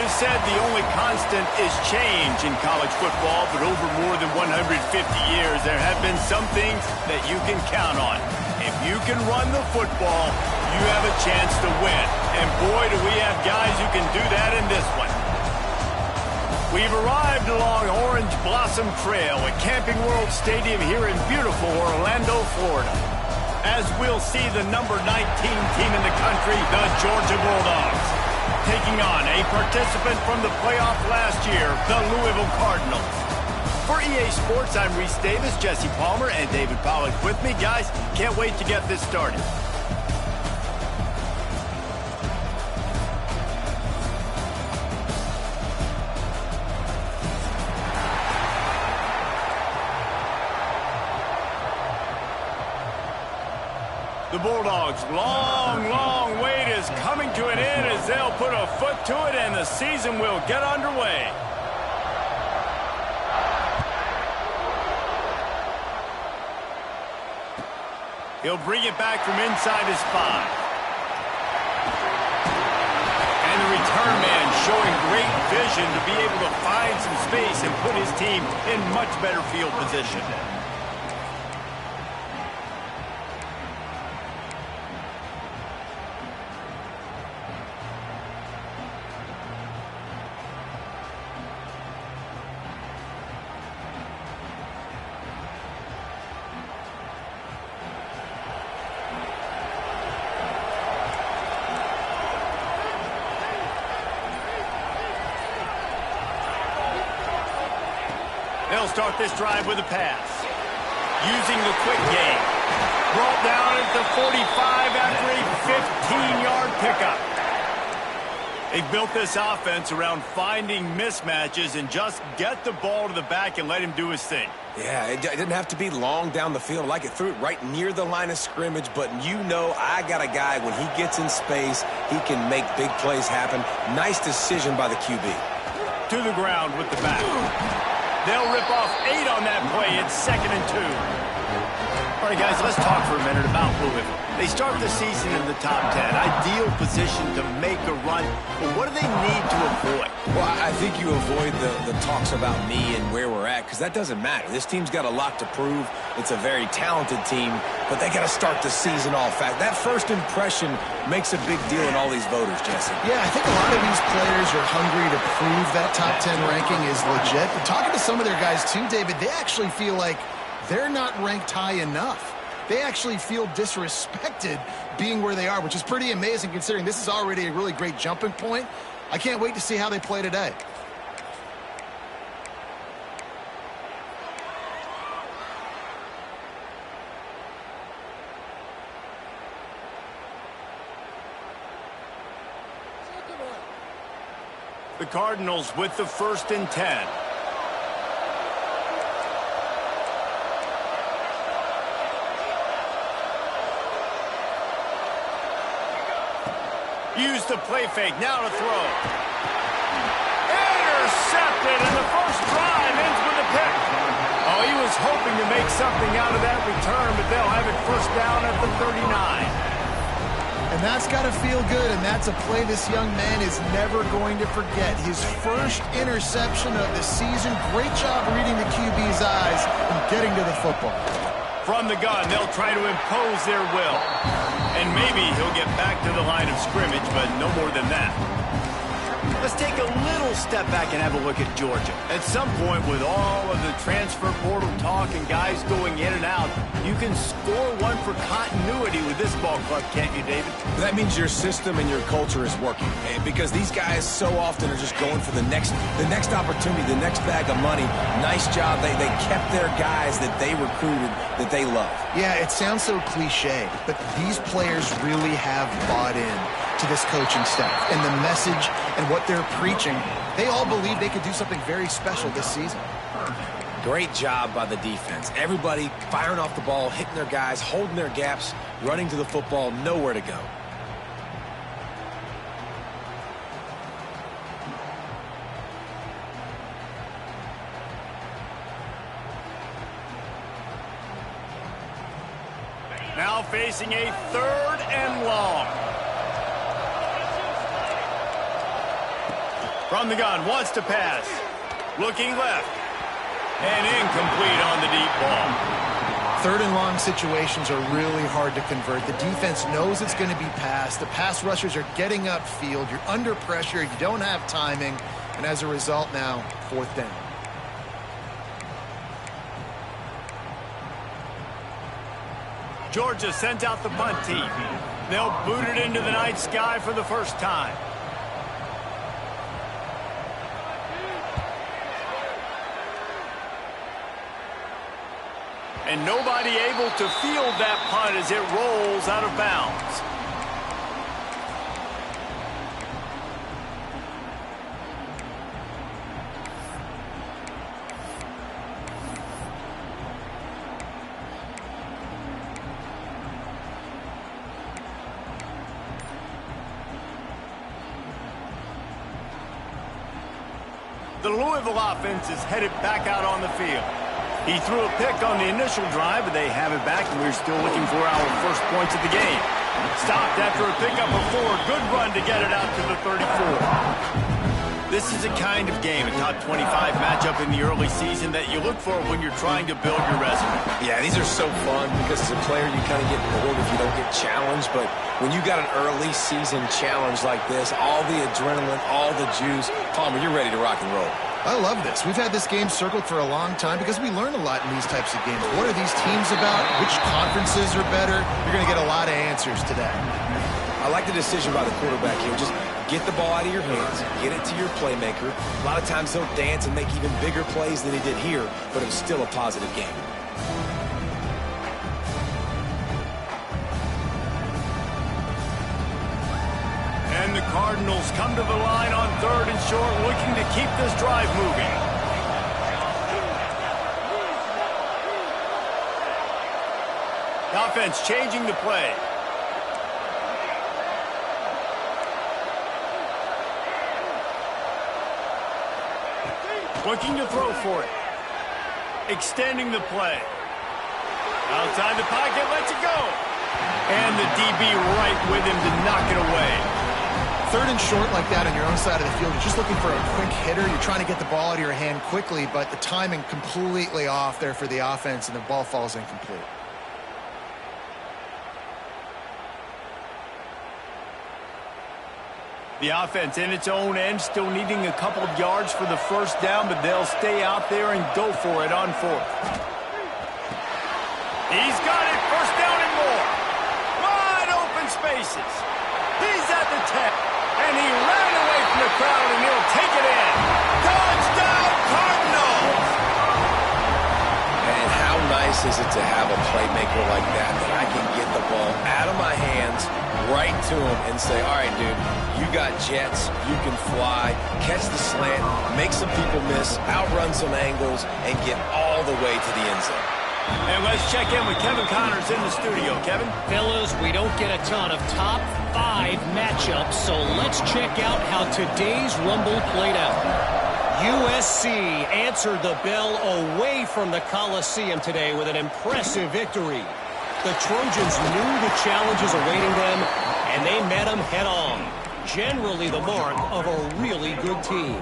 always said the only constant is change in college football, but over more than 150 years, there have been some things that you can count on. If you can run the football, you have a chance to win. And boy, do we have guys who can do that in this one. We've arrived along Orange Blossom Trail at Camping World Stadium here in beautiful Orlando, Florida. As we'll see the number 19 team in the country, the Georgia Bulldogs, taking on a participant from the playoff last year, the Louisville Cardinals. For EA Sports, I'm Reese Davis, Jesse Palmer, and David Pollack with me. Guys, can't wait to get this started. The Bulldogs' long wait is coming to an end as they'll put a foot to it and the season will get underway. He'll bring it back from inside his 5. And the return man showing great vision to be able to find some space and put his team in much better field position. They'll start this drive with a pass. Using the quick game. Brought down at the 45 after a 15-yard pickup. They built this offense around finding mismatches and just get the ball to the back and let him do his thing. Yeah, it didn't have to be long down the field. Like it threw it right near the line of scrimmage, but you know I got a guy, when he gets in space, he can make big plays happen. Nice decision by the QB. To the ground with the back. They'll rip off 8 on that play. It's 2nd and 2. All right, guys, let's talk for a minute about Louisville. They start the season in the top 10. Ideal position to make a run. But what do they need to avoid? Well, I think you avoid the talks about me and where we're at, because that doesn't matter. This team's got a lot to prove. It's a very talented team, but they got to start the season off fast. That first impression makes a big deal in all these voters, Jesse. Yeah, I think a lot of these players are hungry to prove that top 10 ranking is legit. But talking to some of their guys too, David, they actually feel like they're not ranked high enough. They actually feel disrespected being where they are, which is pretty amazing considering this is already a really great jumping point. I can't wait to see how they play today. The Cardinals with the 1st and 10. Use the play fake, now to throw. Intercepted, and the first drive ends with a pick. Oh, he was hoping to make something out of that return, but they'll have it 1st down at the 39. And that's got to feel good, and that's a play this young man is never going to forget. His first interception of the season. Great job reading the QB's eyes and getting to the football. From the gun, they'll try to impose their will. And maybe he'll get back to the line of scrimmage, but no more than that. Let's take a little step back and have a look at Georgia. At some point, with all of the transfer portal talk and guys going in and out, you can score one for continuity with this ball club, can't you, David? That means your system and your culture is working, man, because these guys so often are just going for the next opportunity, the next bag of money. Nice job. They kept their guys that they recruited, that they love. Yeah, it sounds so cliche, but these players really have bought in to this coaching staff and the message and what they're preaching. They all believe they could do something very special this season. Great job by the defense. Everybody firing off the ball, hitting their guys, holding their gaps, running to the football, nowhere to go. Now facing a 3rd and long. From the gun, wants to pass. Looking left. And incomplete on the deep ball. Third and long situations are really hard to convert. The defense knows it's going to be passed. The pass rushers are getting upfield. You're under pressure. You don't have timing. And as a result now, 4th down. Georgia sends out the punt team. They'll boot it into the night sky for the first time. And nobody able to field that punt as it rolls out of bounds. The Louisville offense is headed back out on the field. He threw a pick on the initial drive, but they have it back, and we're still looking for our first points of the game. Stopped after a pickup of 4. Good run to get it out to the 34. This is a kind of game, a top 25 matchup in the early season that you look for when you're trying to build your resume. Yeah, these are so fun because as a player, you kind of get bored if you don't get challenged. But when you got an early season challenge like this, all the adrenaline, all the juice, Palmer, you're ready to rock and roll. I love this. We've had this game circled for a long time because we learn a lot in these types of games. What are these teams about? Which conferences are better? You're going to get a lot of answers today. I like the decision by the quarterback here. Just get the ball out of your hands, get it to your playmaker. A lot of times he'll dance and make even bigger plays than he did here, but it was still a positive game. And the Cardinals come to the line on 3rd and short, looking to keep this drive moving. The offense changing the play. Looking to throw for it. Extending the play. Outside the pocket, lets it go. And the DB right with him to knock it away. 3rd and short like that on your own side of the field, you're just looking for a quick hitter. You're trying to get the ball out of your hand quickly, but the timing completely off there for the offense, and the ball falls incomplete. The offense in its own end, still needing a couple of yards for the first down, but they'll stay out there and go for it on 4th. He's got it, 1st down and more. Wide open spaces. He's at the 10. And he ran away from the crowd, and he'll take it in. Touchdown, Cardinals! And how nice is it to have a playmaker like that I can get the ball out of my hands, right to him, and say, all right, dude, you got jets, you can fly, catch the slant, make some people miss, outrun some angles, and get all the way to the end zone. And let's check in with Kevin Connors in the studio. Kevin? Fellas, we don't get a ton of top 5 matchups, so let's check out how today's Rumble played out. USC answered the bell away from the Coliseum today with an impressive victory. The Trojans knew the challenges awaiting them, and they met them head-on. Generally the mark of a really good team.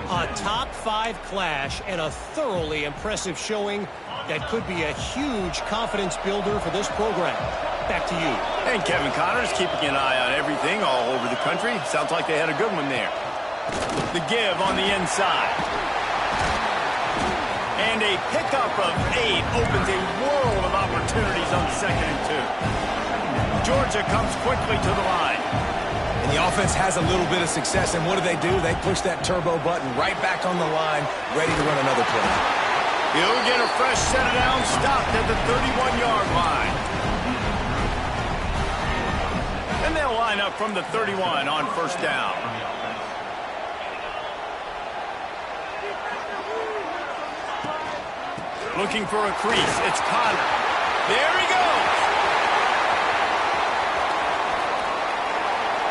A top 5 clash and a thoroughly impressive showing that could be a huge confidence builder for this program. Back to you. And Kevin Connors keeping an eye on everything all over the country. Sounds like they had a good one there. The give on the inside. And a pickup of 8 opens a world of opportunities on 2nd and 2. Georgia comes quickly to the line. And the offense has a little bit of success, and what do? They push that turbo button right back on the line, ready to run another play. He'll get a fresh set of down, stopped at the 31-yard line. And they'll line up from the 31 on 1st down. Looking for a crease. It's Connor. There he goes.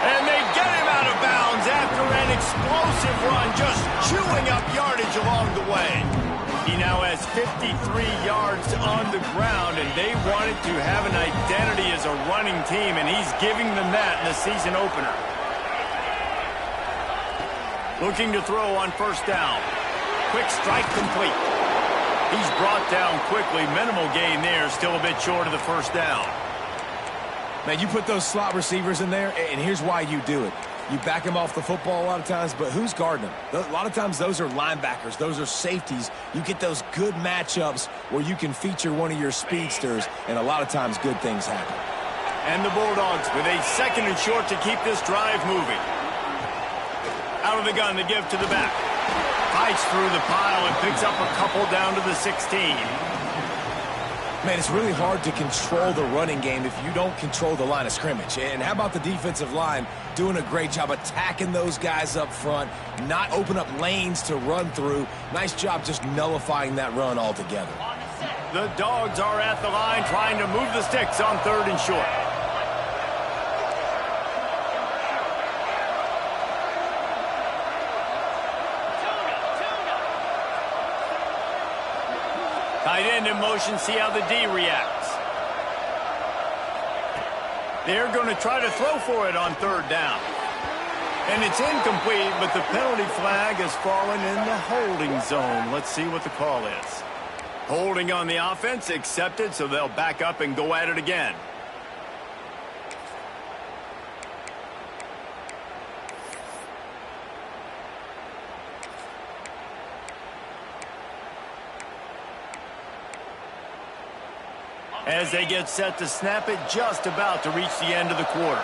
And they get him out of bounds after an explosive run, just chewing up yardage along the way. He now has 53 yards on the ground, and they wanted to have an identity as a running team, and he's giving them that in the season opener. Looking to throw on first down. Quick strike complete. He's brought down quickly. Minimal gain there. Still a bit short of the first down. Man, you put those slot receivers in there, and here's why you do it. You back them off the football a lot of times, but who's guarding them? A lot of times those are linebackers. Those are safeties. You get those good matchups where you can feature one of your speedsters, and a lot of times good things happen. And the Bulldogs with a 2nd and short to keep this drive moving. Out of the gun to give to the back. Fights through the pile and picks up a couple down to the 16. Man, it's really hard to control the running game if you don't control the line of scrimmage. And how about the defensive line doing a great job attacking those guys up front, not open up lanes to run through. Nice job just nullifying that run altogether. The Dogs are at the line trying to move the sticks on 3rd and short. Tight end in motion, see how the D reacts. They're going to try to throw for it on 3rd down. And it's incomplete, but the penalty flag has fallen in the holding zone. Let's see what the call is. Holding on the offense, accepted, so they'll back up and go at it again. As they get set to snap it, just about to reach the end of the quarter.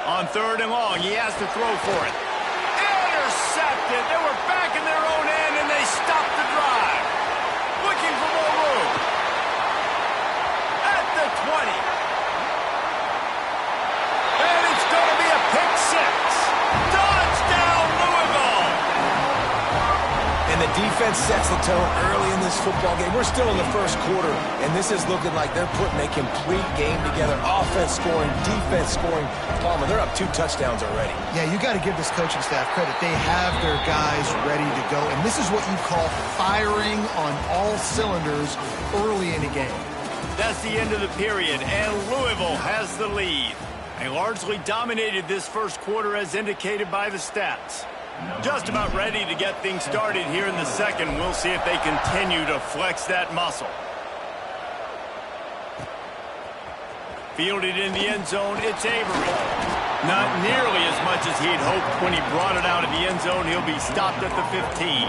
On 3rd and long, he has to throw for it. Intercepted. They were back in their own end, and they stopped the drive. Looking for more room. At the 20. And it's going to be a pick 6. Touchdown, Louisville! And the defense sets the tone early in this football game. We're still in the 1st quarter, and this is looking like they're putting a complete game together. Offense scoring, defense scoring. Palmer, they're up 2 touchdowns already. Yeah, you got to give this coaching staff credit. They have their guys ready to go, and this is what you call firing on all cylinders early in a game. That's the end of the period, and Louisville has the lead. They largely dominated this 1st quarter as indicated by the stats. Just about ready to get things started here in the 2nd. We'll see if they continue to flex that muscle. Fielded in the end zone, it's Avery. Not nearly as much as he'd hoped when he brought it out of the end zone. He'll be stopped at the 15.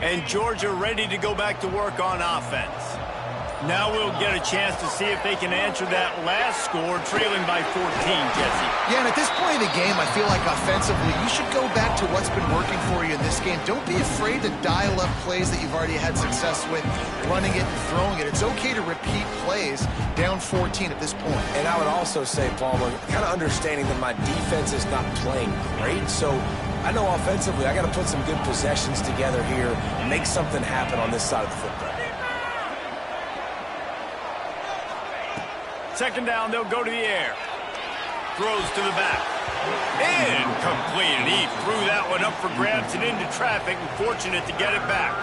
And Georgia ready to go back to work on offense. Now we'll get a chance to see if they can answer that last score, trailing by 14, Jesse. Yeah, and at this point in the game, I feel like offensively, you should go back to what's been working for you in this game. Don't be afraid to dial up plays that you've already had success with, running it and throwing it. It's okay to repeat plays down 14 at this point. And I would also say, Palmer, kind of understanding that my defense is not playing great, so I know offensively I got to put some good possessions together here and make something happen on this side of the football. 2nd down, they'll go to the air. Throws to the back. Incomplete. And he threw that one up for grabs and into traffic, and fortunate to get it back.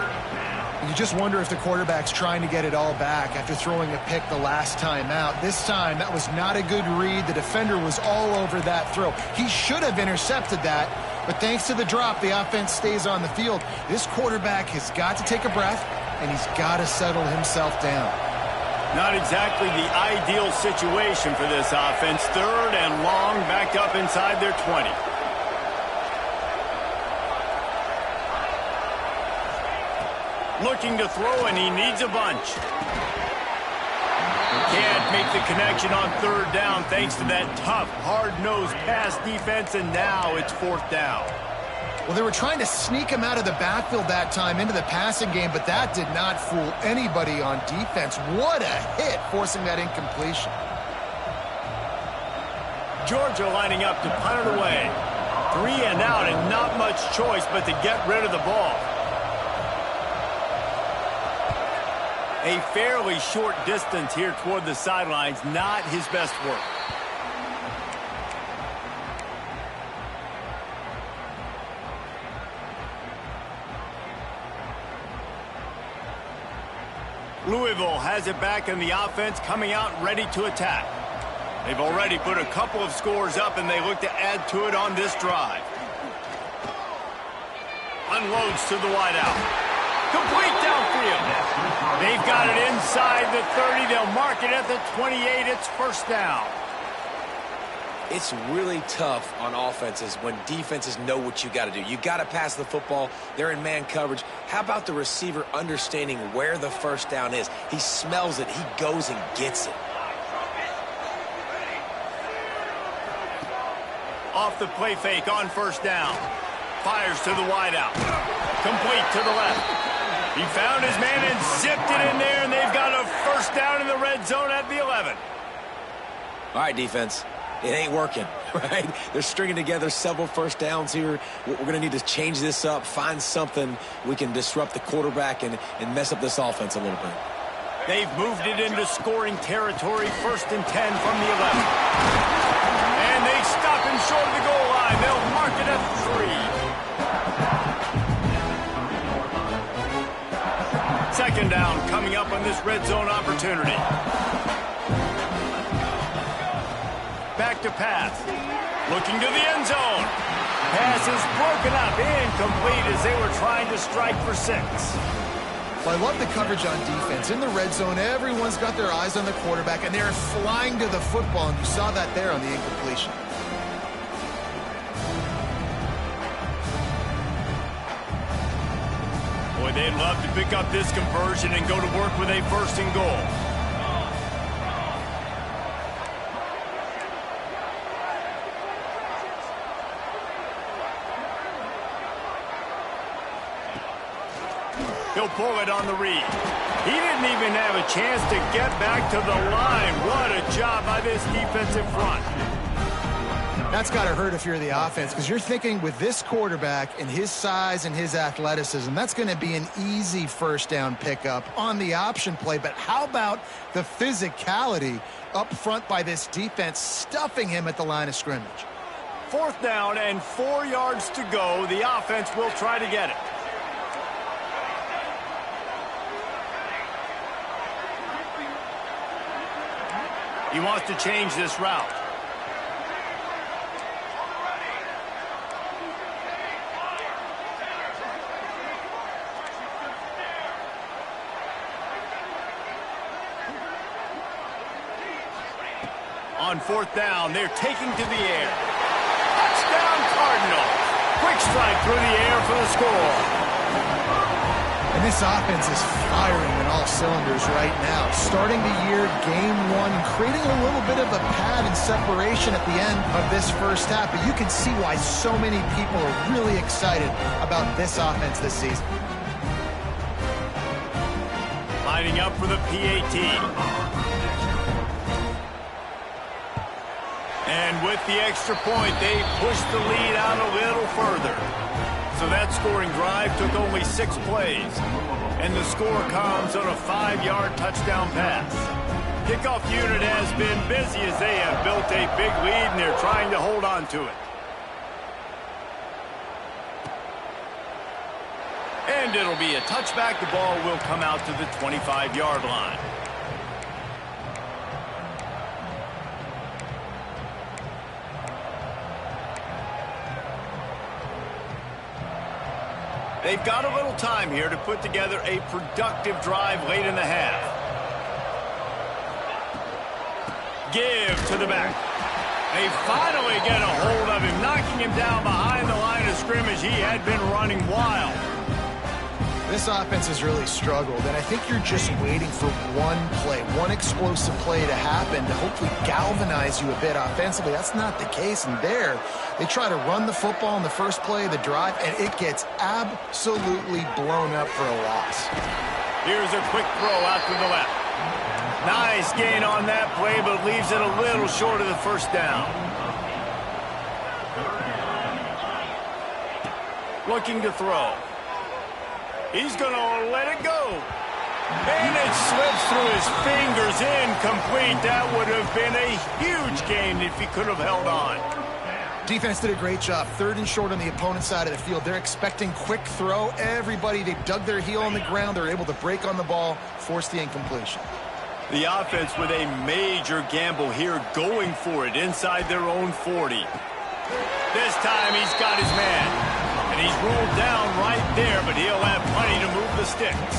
You just wonder if the quarterback's trying to get it all back after throwing a pick the last time out. This time, that was not a good read. The defender was all over that throw. He should have intercepted that, but thanks to the drop, the offense stays on the field. This quarterback has got to take a breath, and he's got to settle himself down. Not exactly the ideal situation for this offense. 3rd and long, backed up inside their 20. Looking to throw, and he needs a bunch. Can't make the connection on 3rd down thanks to that tough, hard-nosed pass defense, and now it's 4th down. Well, they were trying to sneak him out of the backfield that time into the passing game, but that did not fool anybody on defense. What a hit, forcing that incompletion. Georgia lining up to punt it away. 3 and out, and not much choice but to get rid of the ball. A fairly short distance here toward the sidelines, not his best work. Louisville has it back in the offense, coming out ready to attack. They've already put a couple of scores up, and they look to add to it on this drive. Unloads to the wideout. Complete downfield. They've got it inside the 30. They'll mark it at the 28. It's first down. It's really tough on offenses when defenses know what you got to do. You got to pass the football. They're in man coverage. How about the receiver understanding where the first down is? He smells it. He goes and gets it. Off the play fake on first down. Fires to the wideout. Complete to the left. He found his man and zipped it in there, and they've got a first down in the red zone at the 11. All right, defense. It ain't working, right? They're stringing together several first downs here. We're going to need to change this up, find something we can disrupt the quarterback and mess up this offense a little bit. They've moved it into scoring territory, 1st and 10 from the 11. And they stop him short of the goal line. They'll mark it at 3. 2nd down coming up on this red zone opportunity. Back to pass. Looking to the end zone. Pass is broken up, incomplete as they were trying to strike for 6. Well, I love the coverage on defense. In the red zone, everyone's got their eyes on the quarterback, and they're flying to the football, and you saw that there on the incompletion. Boy, they'd love to pick up this conversion and go to work with a 1st and goal. He'll pull it on the read. He didn't even have a chance to get back to the line. What a job by this defensive front. That's got to hurt if you're the offense, because you're thinking with this quarterback and his size and his athleticism, that's going to be an easy first down pickup on the option play. But how about the physicality up front by this defense, stuffing him at the line of scrimmage? 4th down and 4 yards to go. The offense will try to get it. He wants to change this route. On 4th down, they're taking to the air. Touchdown, Cardinals. Quick strike through the air for the score. And this offense is firing on all cylinders right now. Starting the year, game 1, and creating a little bit of a pad and separation at the end of this first half. But you can see why so many people are really excited about this offense this season. Lining up for the PAT. And with the extra point, they push the lead out a little further. So that scoring drive took only 6 plays. And the score comes on a 5-yard touchdown pass. Kickoff unit has been busy as they have built a big lead, and they're trying to hold on to it. And it'll be a touchback. The ball will come out to the 25-yard line. They've got a little time here to put together a productive drive late in the half. Give to the back. They finally get a hold of him, knocking him down behind the line of scrimmage. He had been running wild. This offense has really struggled, and I think you're just waiting for one play, one explosive play to happen to hopefully galvanize you a bit offensively. That's not the case, and there they try to run the football in the first play of the drive, and it gets absolutely blown up for a loss. Here's a quick throw out to the left. Nice gain on that play, but leaves it a little short of the first down. Looking to throw. He's going to let it go. And it slips through his fingers, incomplete. That would have been a huge gain if he could have held on. Defense did a great job. 3rd and short on the opponent's side of the field. They're expecting quick throw. Everybody, they dug their heel on the ground. They're able to break on the ball, force the incompletion. The offense with a major gamble here, going for it inside their own 40. This time he's got his man. And he's rolled down right there, but he'll have plenty to move the sticks.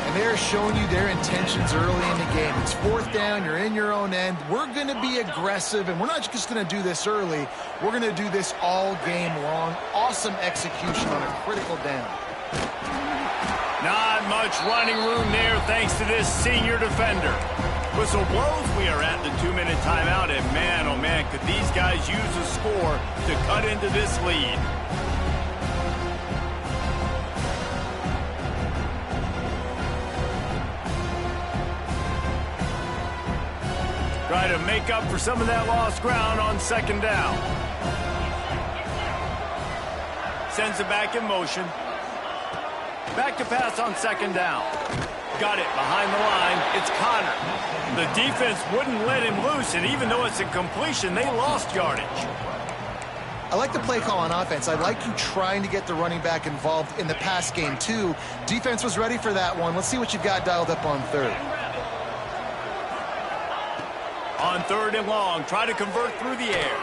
And they're showing you their intentions early in the game. It's 4th down, you're in your own end. We're going to be aggressive, and we're not just going to do this early. We're going to do this all game long. Awesome execution on a critical down. Not much running room there thanks to this senior defender. Whistle blows, we are at the 2-minute timeout, and man, oh man, could these guys use a score to cut into this lead. Try to make up for some of that lost ground on 2nd down. Sends it back in motion. Back to pass on 2nd down. Got it behind the line. It's Connor. The defense wouldn't let him loose, and even though it's a completion, they lost yardage. I like the play call on offense. I like you trying to get the running back involved in the pass game, too. Defense was ready for that one. Let's see what you've got dialed up on 3rd. On 3rd and long, try to convert through the air.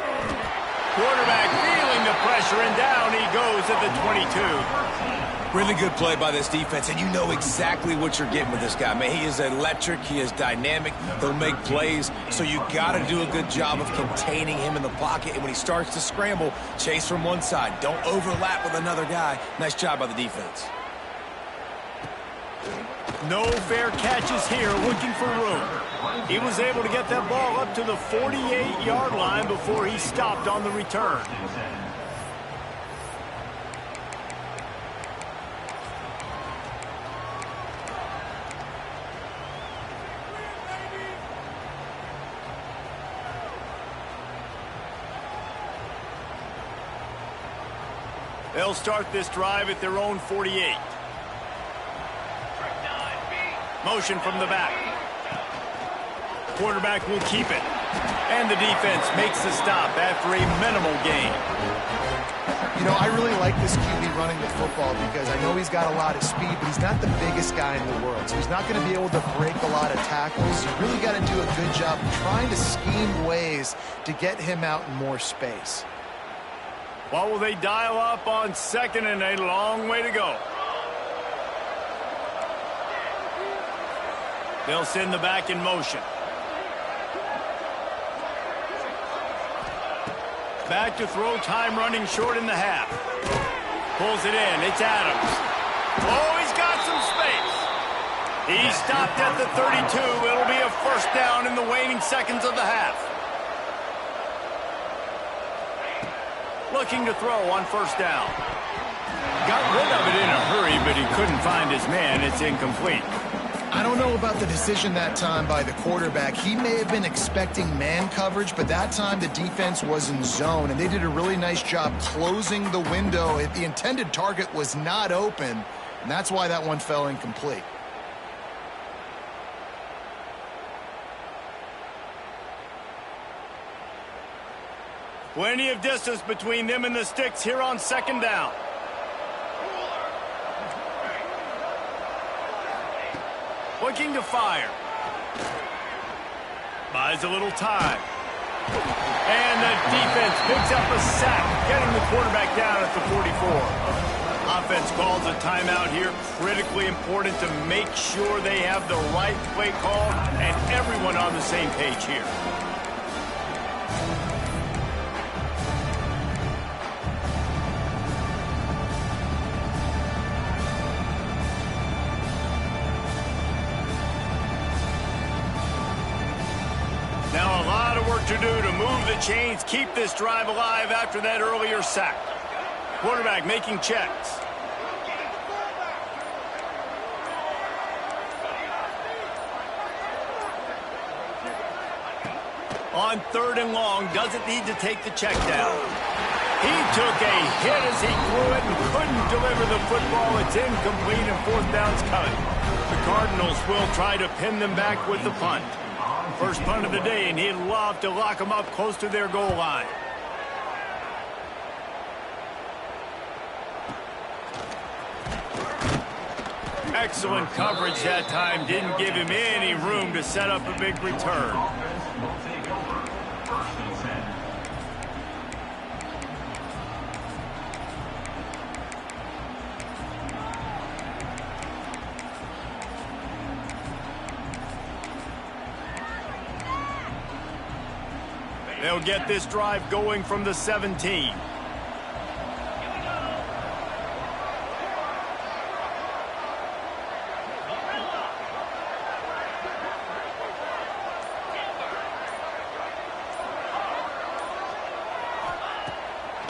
Quarterback feeling the pressure, and down he goes at the 22. Really good play by this defense, and you know exactly what you're getting with this guy. Man, he is electric. He is dynamic. He'll make plays, so you got to do a good job of containing him in the pocket. And when he starts to scramble, chase from one side. Don't overlap with another guy. Nice job by the defense. No fair catches here, looking for room. He was able to get that ball up to the 48-yard line before he stopped on the return. They'll start this drive at their own 48. Motion from the back. Quarterback will keep it. And the defense makes the stop after a minimal gain. You know, I really like this QB running the football because I know he's got a lot of speed, but he's not the biggest guy in the world. So he's not going to be able to break a lot of tackles. You really got to do a good job of trying to scheme ways to get him out in more space. What will they dial up on 2nd and a long way to go? They'll send the back in motion. Back to throw, time running short in the half. Pulls it in, it's Adams. Oh, he's got some space. He stopped at the 32. It'll be a 1st down in the waning seconds of the half. Looking to throw on 1st down. Got rid of it in a hurry, but he couldn't find his man. It's incomplete. I don't know about the decision that time by the quarterback. He may have been expecting man coverage, but that time the defense was in zone, and they did a really nice job closing the window. The intended target was not open, and that's why that one fell incomplete. Plenty of distance between them and the sticks here on 2nd down. Looking to fire. Buys a little time. And the defense picks up a sack, getting the quarterback down at the 44. Offense calls a timeout here. Critically important to make sure they have the right play call and everyone on the same page here. Now a lot of work to do to move the chains, keep this drive alive after that earlier sack. Quarterback making checks. On 3rd and long, doesn't need to take the check down. He took a hit as he threw it and couldn't deliver the football. It's incomplete and 4th down's coming. The Cardinals will try to pin them back with the punt. First punt of the day, and he'd love to lock them up close to their goal line. Excellent coverage that time. Didn't give him any room to set up a big return. They'll get this drive going from the 17.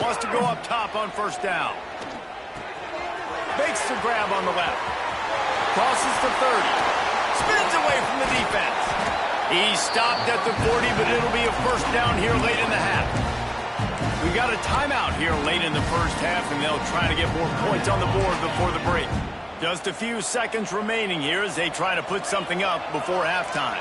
Wants to go up top on first down. Makes the grab on the left. Crosses the 30. Spins away from the defense. He stopped at the 40, but it'll be a first down here late in the half. We got a timeout here late in the first half, and they'll try to get more points on the board before the break. Just a few seconds remaining here as they try to put something up before halftime.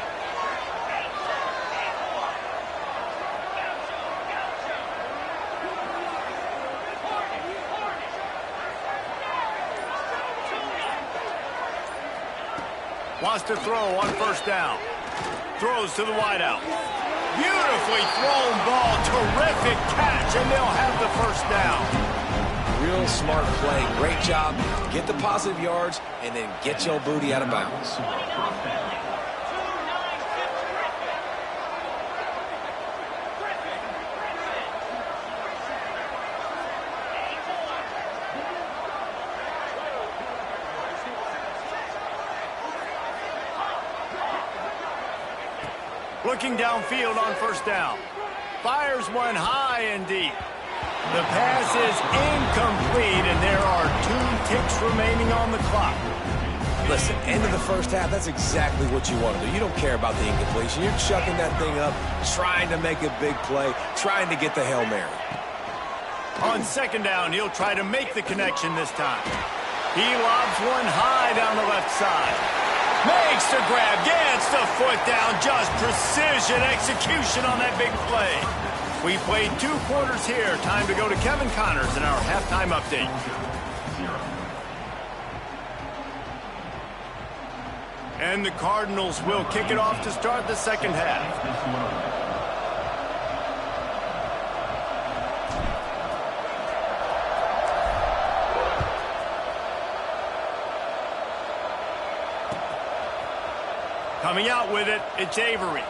Wants to throw on first down. Throws to the wideout. Beautifully thrown ball. Terrific catch, and they'll have the first down. Real smart play. Great job. Get the positive yards, and then get your booty out of bounds. Looking downfield on first down. Fires one high and deep. The pass is incomplete, and there are 2 ticks remaining on the clock. Listen, end of the first half, that's exactly what you want to do. You don't care about the incompletion. You're chucking that thing up, trying to make a big play, trying to get the Hail Mary. On second down, he'll try to make the connection this time. He lobs one high down the left side. Makes the grab, gets the foot down, just precision execution on that big play. We played 2 quarters here. Time to go to Kevin Connors in our halftime update. And the Cardinals will kick it off to start the second half. Coming out with it, it's Avery.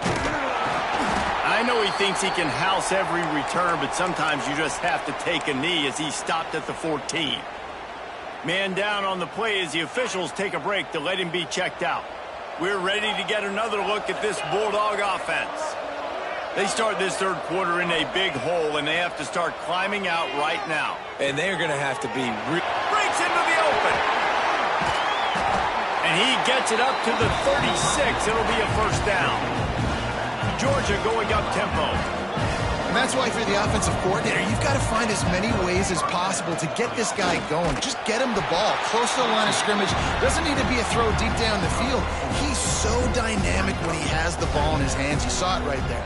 I know he thinks he can house every return, but sometimes you just have to take a knee as he stopped at the 14. Man down on the play as the officials take a break to let him be checked out. We're ready to get another look at this Bulldog offense. They start this third quarter in a big hole, and they have to start climbing out right now. And they're going to have to be... Breaks into the open. And he gets it up to the 36. It'll be a first down. Georgia going up tempo. And that's why for the offensive coordinator, you've got to find as many ways as possible to get this guy going. Just get him the ball close to the line of scrimmage. Doesn't need to be a throw deep down the field. He's so dynamic when he has the ball in his hands. You saw it right there.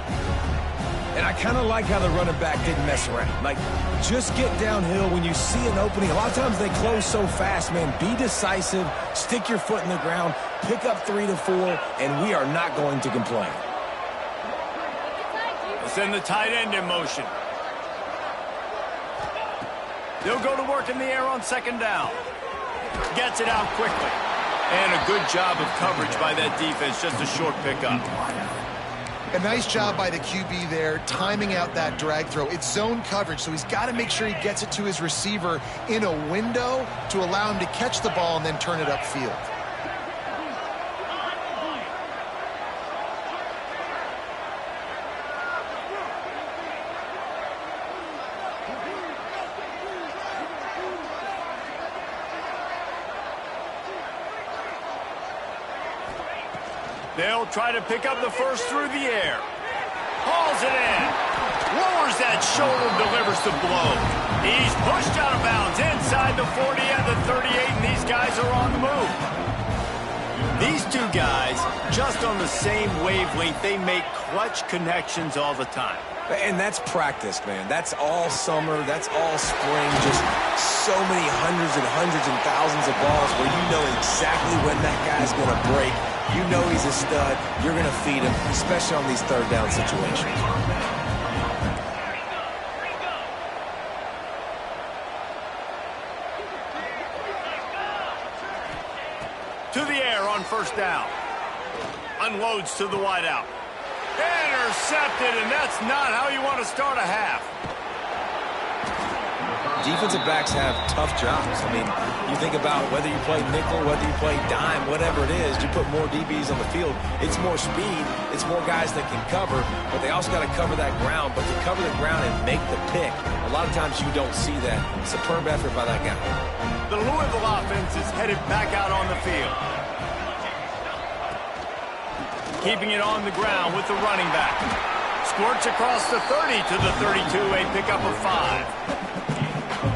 And I kind of like how the running back didn't mess around. Like, just get downhill when you see an opening. A lot of times they close so fast, man. Be decisive, stick your foot in the ground, pick up 3 to 4, and we are not going to complain. Send the tight end in motion. They'll go to work in the air on second down. Gets it out quickly. And a good job of coverage by that defense. Just a short pickup. A nice job by the QB there, timing out that drag throw. It's zone coverage, so he's got to make sure he gets it to his receiver in a window to allow him to catch the ball and then turn it upfield. They'll try to pick up the first through the air. Hauls it in. Lowers that shoulder, delivers the blow. He's pushed out of bounds inside the 40 and the 38, and these guys are on the move. These two guys, just on the same wavelength, they make clutch connections all the time. And that's practice, man. That's all summer. That's all spring. Just so many hundreds and thousands of balls where you know exactly when that guy's going to break. You know he's a stud. You're going to feed him, especially on these third down situations. To the air on first down. Unloads to the wideout. Intercepted, and that's not how you want to start a half. Defensive backs have tough jobs. I mean, you think about whether you play nickel, whether you play dime, whatever it is, you put more DBs on the field. It's more speed. It's more guys that can cover, but they also got to cover that ground. But to cover the ground and make the pick, a lot of times you don't see that. Superb effort by that guy. The Louisville offense is headed back out on the field. Keeping it on the ground with the running back. Squirts across the 30 to the 32, a pickup of 5.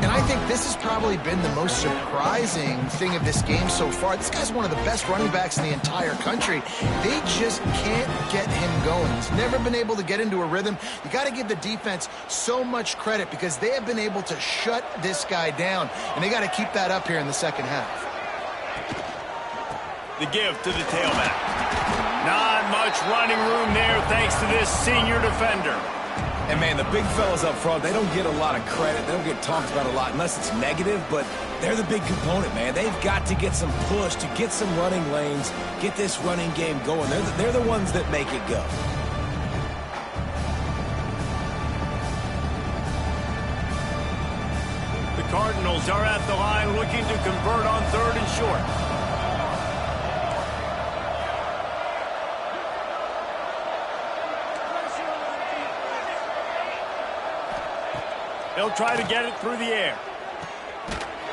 And I think this has probably been the most surprising thing of this game so far. This guy's one of the best running backs in the entire country. They just can't get him going. He's never been able to get into a rhythm. You got to give the defense so much credit because they have been able to shut this guy down, and they got to keep that up here in the second half. The give to the tailback. Not much running room there thanks to this senior defender. And, man, the big fellas up front, they don't get a lot of credit. They don't get talked about a lot unless it's negative, but they're the big component, man. They've got to get some push, to get some running lanes, get this running game going. They're the ones that make it go. The Cardinals are at the line looking to convert on 3rd and short. They'll try to get it through the air.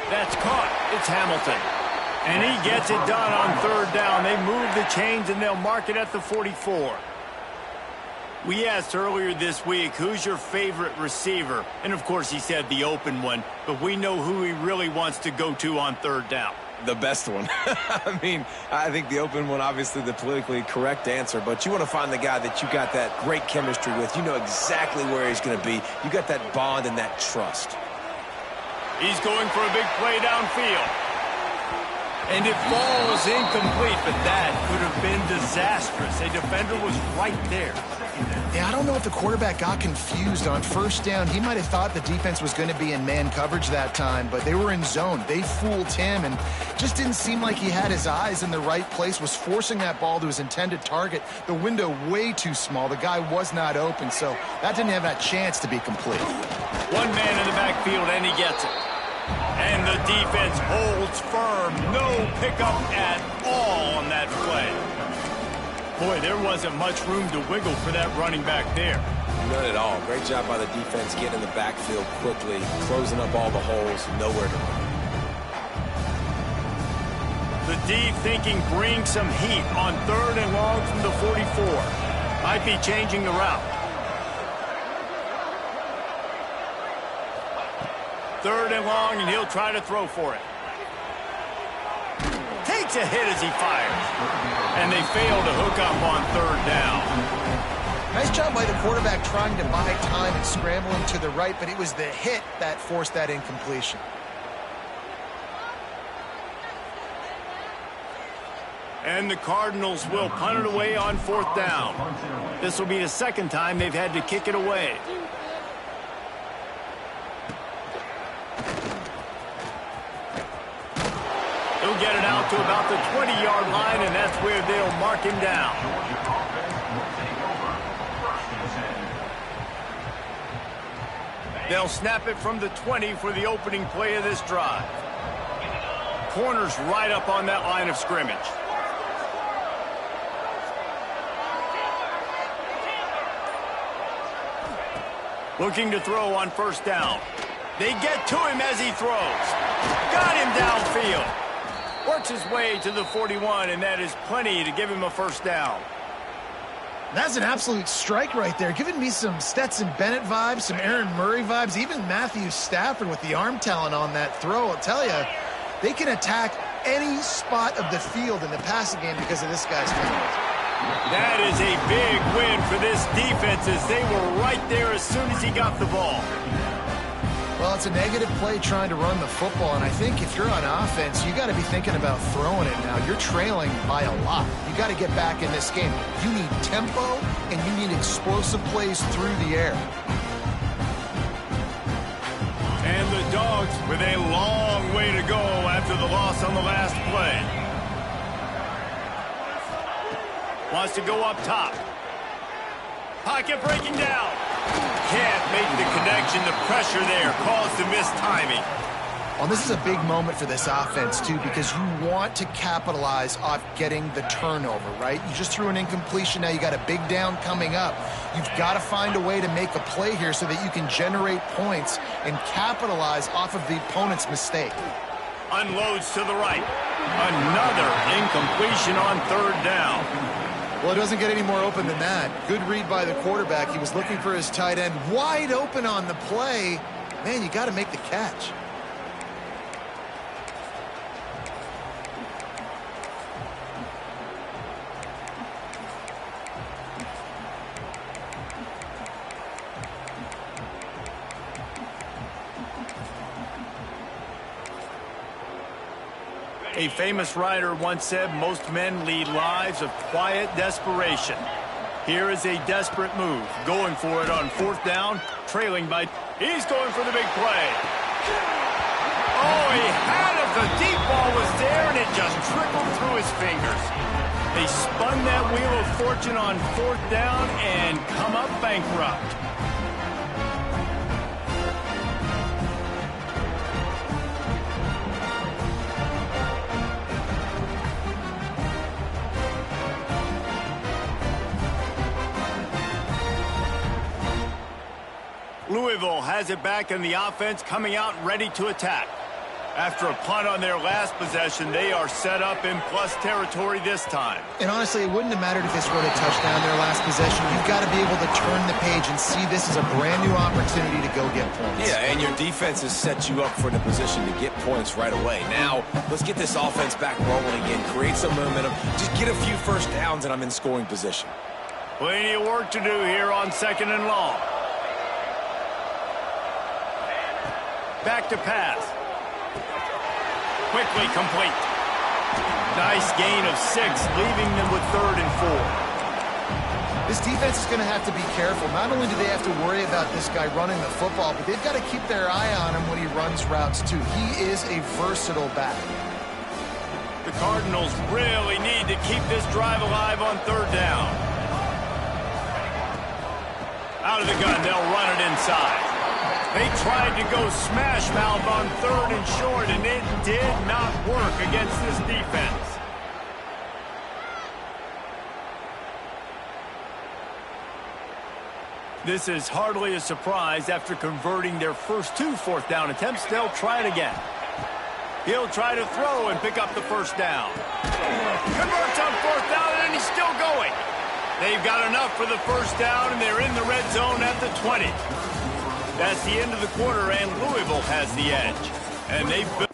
That's caught. It's Hamilton. And he gets it done on 3rd down. They move the chains, and they'll mark it at the 44. We asked earlier this week, who's your favorite receiver? And, of course, he said the open one. But we know who he really wants to go to on 3rd down. The best one. I mean, I think the open one, obviously the politically correct answer, but you want to find the guy that you got that great chemistry with. You know exactly where he's going to be. You got that bond and that trust. He's going for a big play downfield. And it falls incomplete, but that could have been disastrous. A defender was right there. Yeah, I don't know if the quarterback got confused on 1st down. He might have thought the defense was going to be in man coverage that time, but they were in zone. They fooled him and just didn't seem like he had his eyes in the right place, was forcing that ball to his intended target. The window way too small. The guy was not open, so that didn't have that chance to be complete. One man in the backfield, and he gets it. And the defense holds firm. No pickup at all on that play. Boy, there wasn't much room to wiggle for that running back there. None at all. Great job by the defense getting in the backfield quickly, closing up all the holes, nowhere to run. The deep thinking brings some heat on 3rd and long from the 44. Might be changing the route. 3rd and long, and he'll try to throw for it. Takes a hit as he fires. And they fail to hook up on 3rd down. Nice job by the quarterback trying to buy time and scrambling to the right, but it was the hit that forced that incompletion. And the Cardinals will punt it away on 4th down. This will be the 2nd time they've had to kick it away. He'll get it out to about the 20-yard line, and that's where they'll mark him down. They'll snap it from the 20 for the opening play of this drive. Corners right up on that line of scrimmage. Looking to throw on 1st down. They get to him as he throws. Got him downfield. Works his way to the 41, and that is plenty to give him a 1st down. That's an absolute strike right there. Giving me some Stetson Bennett vibes, some Aaron Murray vibes, even Matthew Stafford with the arm talent on that throw. I'll tell you, they can attack any spot of the field in the passing game because of this guy's talent. That is a big win for this defense as they were right there as soon as he got the ball. Well, it's a negative play trying to run the football, and I think if you're on offense, you got to be thinking about throwing it now. You're trailing by a lot. You got to get back in this game. You need tempo, and you need explosive plays through the air. And the Dogs with a long way to go after the loss on the last play. Wants to go up top. Pocket breaking down. Can't make the connection. The pressure there caused the missed timing. Well, this is a big moment for this offense, too, because you want to capitalize off getting the turnover, right? You just threw an incompletion. Now you got a big down coming up. You've got to find a way to make a play here so that you can generate points and capitalize off of the opponent's mistake. Unloads to the right. Another incompletion on third down. Well, it doesn't get any more open than that. Good read by the quarterback. He was looking for his tight end. Wide open on the play. Man, you got to make the catch. A famous writer once said, most men lead lives of quiet desperation. Here is a desperate move, going for it on fourth down, trailing by... He's going for the big play. Oh, he had it. The deep ball was there, and it just trickled through his fingers. They spun that wheel of fortune on fourth down and come up bankrupt. Louisville has it back in the offense, coming out ready to attack. After a punt on their last possession, they are set up in plus territory this time. And honestly, it wouldn't have mattered if they scored a touchdown their last possession. You've got to be able to turn the page and see this as a brand new opportunity to go get points. Yeah, and your defense has set you up for the position to get points right away. Now, let's get this offense back rolling again, create some momentum, just get a few first downs, and I'm in scoring position. Plenty of work to do here on second and long. Back to pass. Quickly complete. Nice gain of 6, leaving them with third and 4. This defense is going to have to be careful. Not only do they have to worry about this guy running the football, but they've got to keep their eye on him when he runs routes, too. He is a versatile back. The Cardinals really need to keep this drive alive on third down. Out of the gun, they'll run it inside. They tried to go smash mouth on third and short, and it did not work against this defense. This is hardly a surprise. After converting their first 2 fourth down attempts, they'll try it again. He'll try to throw and pick up the first down. Converts on fourth down, and he's still going. They've got enough for the first down, and they're in the red zone at the 20. That's the end of the quarter, and Louisville has the edge. And they've built